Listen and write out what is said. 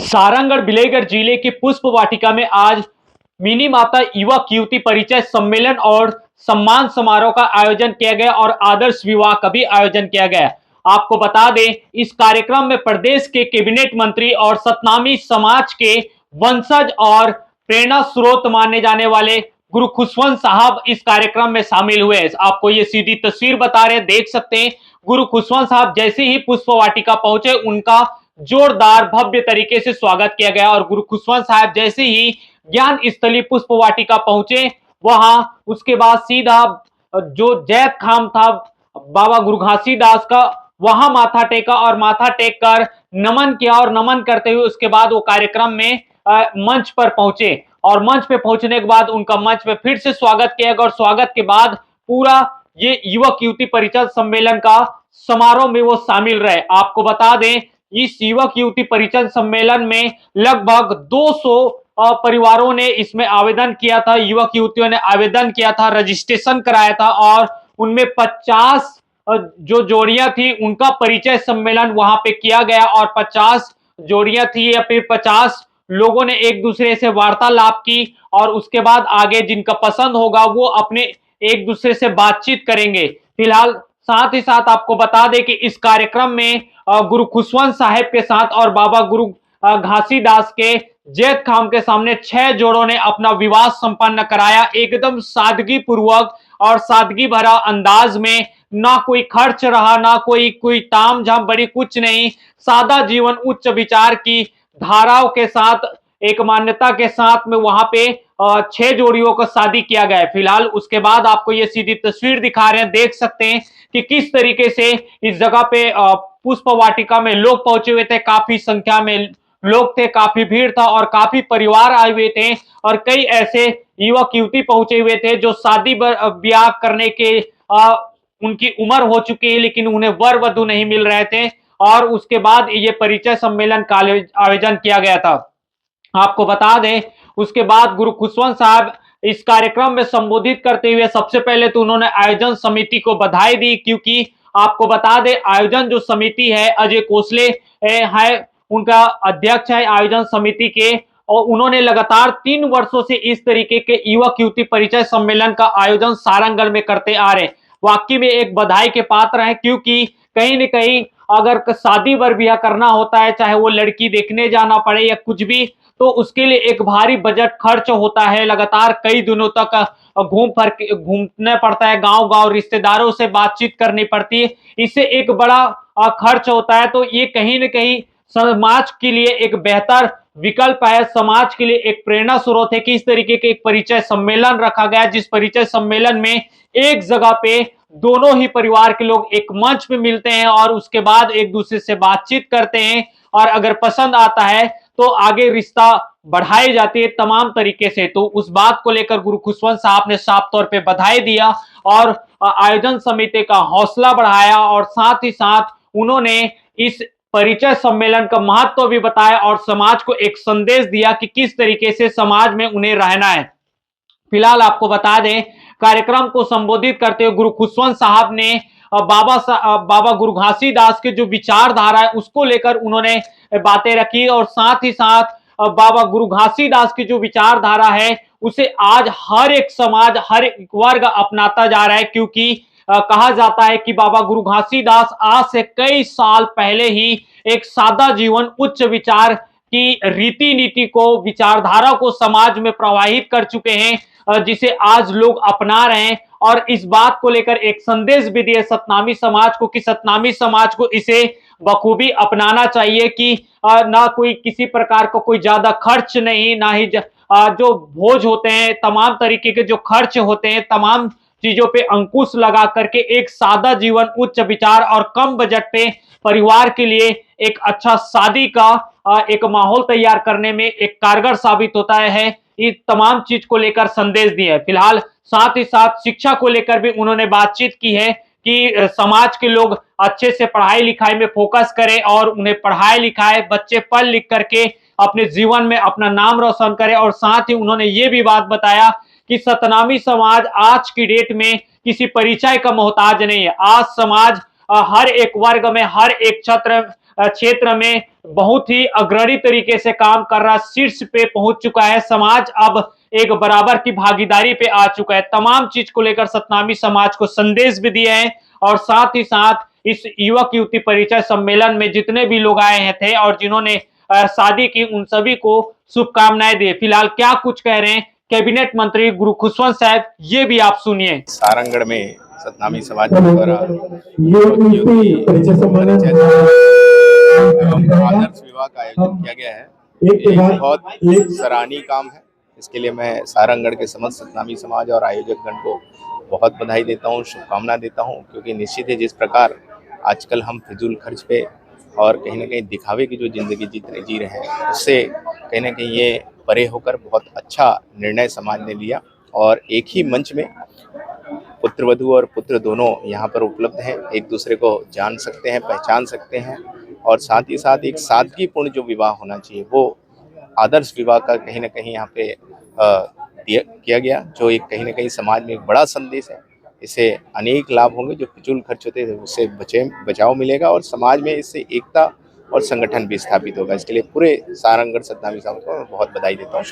सारंगढ़ बिलेगढ़ जिले के पुष्प वाटिका में आज मिनी माता युवक युवती परिचय सम्मेलन और सम्मान समारोह का आयोजन किया गया और आदर्श विवाह का भी आयोजन किया गया। आपको बता दें, इस कार्यक्रम में प्रदेश के कैबिनेट मंत्री और सतनामी समाज के वंशज और प्रेरणा स्रोत माने जाने वाले गुरु खुशवंत साहब इस कार्यक्रम में शामिल हुए। आपको ये सीधी तस्वीर बता रहे हैं, देख सकते हैं। गुरु खुशवंत साहब जैसे ही पुष्प वाटिका पहुंचे, उनका जोरदार भव्य तरीके से स्वागत किया गया और गुरु खुशवंत साहब जैसे ही ज्ञान स्थली पुष्प वाटिका पहुंचे, वहां उसके बाद सीधा जो जैत खाम था बाबा गुरु घासीदास का, वहां माथा टेका और माथा टेक कर नमन किया और नमन करते हुए उसके बाद वो कार्यक्रम में मंच पर पहुंचे और मंच पे पहुंचने के बाद उनका मंच पे फिर से स्वागत किया गया और स्वागत के बाद पूरा ये युवक युवती परिचय सम्मेलन का समारोह में वो शामिल रहे। आपको बता दें, इस युवक युवती परिचय सम्मेलन में लगभग 200 परिवारों ने इसमें आवेदन किया था, युवक युवतियों ने आवेदन किया था, रजिस्ट्रेशन कराया था और उनमें 50 जो जोड़ियां थी उनका परिचय सम्मेलन वहां पे किया गया और 50 जोड़ियां थी या फिर 50 लोगों ने एक दूसरे से वार्तालाप की और उसके बाद आगे जिनका पसंद होगा वो अपने एक दूसरे से बातचीत करेंगे। फिलहाल साथ ही साथ आपको बता दें कि इस कार्यक्रम में गुरु खुशवंत साहेब के साथ और बाबा गुरु घासीदास के जैत खाम के सामने 6 जोड़ों ने अपना विवाह संपन्न कराया, एकदम सादगी पूर्वक और सादगी भरा अंदाज में। ना कोई खर्च रहा, ना कोई ताम झाम बड़ी, कुछ नहीं, सादा जीवन उच्च विचार की धाराओं के साथ, एक मान्यता के साथ में वहां पे 6 जोड़ियों को शादी किया गया है। फिलहाल उसके बाद आपको ये सीधी तस्वीर दिखा रहे हैं, देख सकते हैं कि किस तरीके से इस जगह पे पुष्प वाटिका में लोग पहुंचे हुए थे, काफी संख्या में लोग थे, काफी भीड़ था और काफी परिवार आए हुए थे और कई ऐसे युवक युवती पहुंचे हुए थे जो शादी ब्याह करने के उनकी उम्र हो चुकी है लेकिन उन्हें वर वधु नहीं मिल रहे थे और उसके बाद ये परिचय सम्मेलन का आयोजन किया गया था। आपको बता दें, उसके बाद गुरु खुशवंत साहब इस कार्यक्रम में संबोधित करते हुए सबसे पहले तो उन्होंने आयोजन समिति को बधाई दी, क्योंकि आपको बता दें आयोजन जो समिति है अजय कोसले है उनका अध्यक्ष है आयोजन समिति के, और उन्होंने लगातार 3 वर्षों से इस तरीके के युवक युवती परिचय सम्मेलन का आयोजन सारंगढ़ में करते आ रहे हैं। वाकई में एक बधाई के पात्र है, क्योंकि कहीं न कहीं अगर शादी वर ब्याह करना होता है, चाहे वो लड़की देखने जाना पड़े या कुछ भी, तो उसके लिए एक भारी बजट खर्च होता है, लगातार कई दिनों तक घूमना पड़ता है, गांव-गांव रिश्तेदारों से बातचीत करनी पड़ती है, इससे एक बड़ा खर्च होता है। तो ये कहीं न कहीं समाज के लिए एक बेहतर विकल्प है, समाज के लिए एक प्रेरणा स्रोत है कि इस तरीके के एक परिचय सम्मेलन रखा गया, जिस परिचय सम्मेलन में एक जगह पे दोनों ही परिवार के लोग एक मंच पे मिलते हैं और उसके बाद एक दूसरे से बातचीत करते हैं और अगर पसंद आता है तो आगे रिश्ता बढ़ाई जाती है तमाम तरीके से। तो उस बात को लेकर गुरु खुशवंत साहब ने साफ तौर पे बधाई दिया और आयोजन समिति का हौसला बढ़ाया और साथ ही साथ उन्होंने इस परिचय सम्मेलन का महत्व भी बताया और समाज को एक संदेश दिया कि किस तरीके से समाज में उन्हें रहना है। फिलहाल आपको बता दें, कार्यक्रम को संबोधित करते हुए गुरु खुशवंत साहब ने बाबा गुरु घासीदास के जो विचारधारा है उसको लेकर उन्होंने बातें रखी और साथ ही साथ बाबा गुरु घासीदास की जो विचारधारा है उसे आज हर एक समाज, हर एक वर्ग अपनाता जा रहा है, क्योंकि कहा जाता है कि बाबा गुरु घासीदास आज से कई साल पहले ही एक सादा जीवन उच्च विचार की रीति नीति को, विचारधारा को समाज में प्रवाहित कर चुके हैं, जिसे आज लोग अपना रहे हैं और इस बात को लेकर एक संदेश भी दिया सतनामी समाज को कि सतनामी समाज को इसे बखूबी अपनाना चाहिए कि ना कोई किसी प्रकार का कोई ज्यादा खर्च नहीं, ना ही जो भोज होते हैं, तमाम तरीके के जो खर्च होते हैं, तमाम चीजों पे अंकुश लगा करके एक सादा जीवन, उच्च विचार और कम बजट पे परिवार के लिए एक अच्छा शादी का एक माहौल तैयार करने में एक कारगर साबित होता है। इस तमाम चीज को लेकर संदेश दिए है। फिलहाल साथ ही साथ शिक्षा को लेकर भी उन्होंने बातचीत की है कि समाज के लोग अच्छे से पढ़ाई लिखाई में फोकस करें और उन्हें पढ़ाई लिखाए, बच्चे पढ़ लिख करके अपने जीवन में अपना नाम रोशन करें। और साथ ही उन्होंने ये भी बात बताया कि सतनामी समाज आज की डेट में किसी परिचय का मोहताज नहीं है। आज समाज हर एक वर्ग में, हर एक क्षेत्र क्षेत्र में बहुत ही अग्रणी तरीके से काम कर रहा, शीर्ष पे पहुंच चुका है। समाज अब एक बराबर की भागीदारी पे आ चुका है। तमाम चीज को लेकर सतनामी समाज को संदेश भी दिए हैं और साथ ही साथ इस युवक युवती परिचय सम्मेलन में जितने भी लोग आए हैं थे और जिन्होंने शादी की, उन सभी को शुभकामनाएं दी। फिलहाल क्या कुछ कह रहे हैं कैबिनेट मंत्री गुरु खुशवंत साहब, ये भी आप सुनिए। सारंगढ़ में सतनामी समाज के द्वारा आदर्श विवाह का आयोजन किया गया है। ये बहुत सराहनीय काम है। इसके लिए मैं सारंगढ़ के समस्त सतनामी समाज और आयोजक गण को बहुत बधाई देता हूँ, शुभकामना देता हूँ, क्योंकि निश्चित है जिस प्रकार आजकल हम फिजूल खर्च पे और कहीं ना कहीं दिखावे की जो जिंदगी जी रहे हैं, उससे कहीं ना कहीं ये परे होकर बहुत अच्छा निर्णय समाज ने लिया और एक ही मंच में पुत्र वधू और पुत्र दोनों यहाँ पर उपलब्ध हैं, एक दूसरे को जान सकते हैं, पहचान सकते हैं और साथ ही साथ एक सादगीपूर्ण जो विवाह होना चाहिए वो आदर्श विवाह का कहीं ना कहीं यहाँ पे किया गया, जो एक कहीं ना कहीं समाज में एक बड़ा संदेश है। इससे अनेक लाभ होंगे, जो फिजूल खर्च होते हैं उससे बचाव मिलेगा और समाज में इससे एकता और संगठन भी स्थापित होगा। इसके लिए पूरे सारंगढ़ सतनामी समाज को मैं बहुत बधाई देता हूँ।